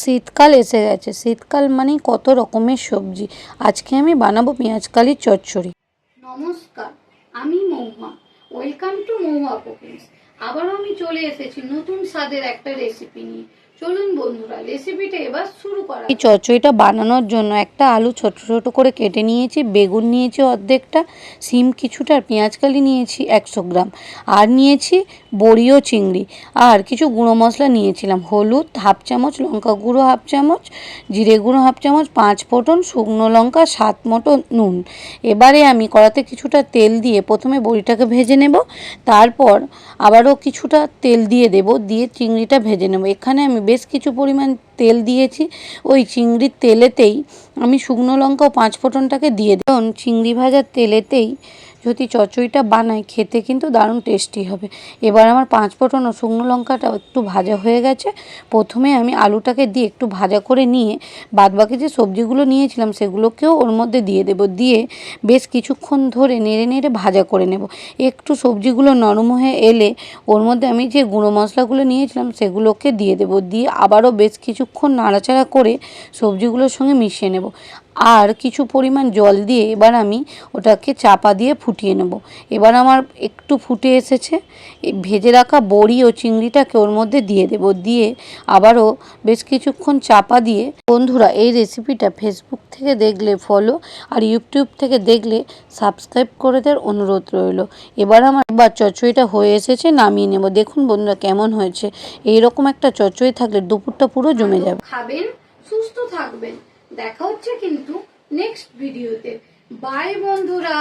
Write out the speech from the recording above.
শীতকাল এসে গেছে। শীতকাল মানেই কত রকমের সবজি। আজকে আমি বানাবো পেঁয়াজকালির চচ্চড়ি। নমস্কার, আমি Mahua. Welcome to Mahua cookings. আবারও আমি চলে এসেছি নতুন স্বাদের একটা রেসিপি নিয়ে। চলুন বন্ধুরা, রেসিপিটা এবার শুরু করা এই চচ্চড়িটা বানানোর জন্য একটা আলু ছোট ছোট করে কেটে নিয়েছি, বেগুন নিয়েছি অর্ধেকটা, সিম কিছুটা, আর পেঁয়াজকালি নিয়েছি 100 গ্রাম, আর নিয়েছি বড়ি ও চিংড়ি, আর কিছু গুঁড়ো মশলা নিয়েছিলাম, হলুদ হাফ চামচ, লঙ্কা গুঁড়ো হাফ চামচ, জিরে গুঁড়ো হাফ চামচ, 5 ফোঁটন শুকনো লঙ্কা, 7 মতো নুন। এবারে আমি কড়াতে কিছুটা তেল দিয়ে প্রথমে বড়িটাকে ভেজে নেব, তারপর আবারও কিছুটা তেল দিয়ে দেব, দিয়ে চিংড়িটা ভেজে নেব। এখানে আমি বেশ কিছু পরিমাণ তেল দিয়েছি। ওই চিংড়ির তেলেতেই আমি শুকনো লঙ্কা ও 5 ফোঁটনটাকে দিয়ে দিই, কারণ চিংড়ি ভাজার তেলেতেই যদি চচ্চড়িটা বানাই খেতে কিন্তু দারুণ টেস্টি হবে। এবার আমার 5 ফোঁটন ও শুকনো লঙ্কাটা একটু ভাজা হয়ে গেছে। প্রথমে আমি আলুটাকে দিয়ে একটু ভাজা করে নিয়ে বাদবাকি যে সবজিগুলো নিয়েছিলাম সেগুলোকেও ওর মধ্যে দিয়ে দেব, দিয়ে বেশ কিছুক্ষণ ধরে নেড়ে নেড়ে ভাজা করে নেব। একটু সবজিগুলো নরম হয়ে এলে ওর মধ্যে আমি যে গুঁড়ো মশলাগুলো নিয়েছিলাম সেগুলোকে দিয়ে দেব, দিয়ে আবারও বেশ কিছুক্ষণ নাড়াচাড়া করে সবজিগুলোর সঙ্গে মিশিয়ে নেব। আর কিছু পরিমাণ জল দিয়ে এবার আমি ওটাকে চাপা দিয়ে ফুটিয়ে নেব। এবার আমার একটু ফুটে এসেছে, ভেজে রাখা বড়ি ও চিংড়িটাকে ওর মধ্যে দিয়ে দেব, দিয়ে আবারও বেশ কিছুক্ষণ চাপা দিয়ে। বন্ধুরা, এই রেসিপিটা ফেসবুক থেকে দেখলে ফলো, আর ইউটিউব থেকে দেখলে সাবস্ক্রাইব করে দেওয়ার অনুরোধ রইল। এবার আমার চচ্চড়িটা হয়ে এসেছে, নামিয়ে নেব। দেখুন বন্ধুরা কেমন হয়েছে। এইরকম একটা চচ্চড়ি থাকলে দুপুরটা পুরো জমে যাবে। খাবেন, সুস্থ থাকবেন। দেখা হচ্ছে কিন্তু নেক্সট ভিডিওতে। বাই বন্ধুরা।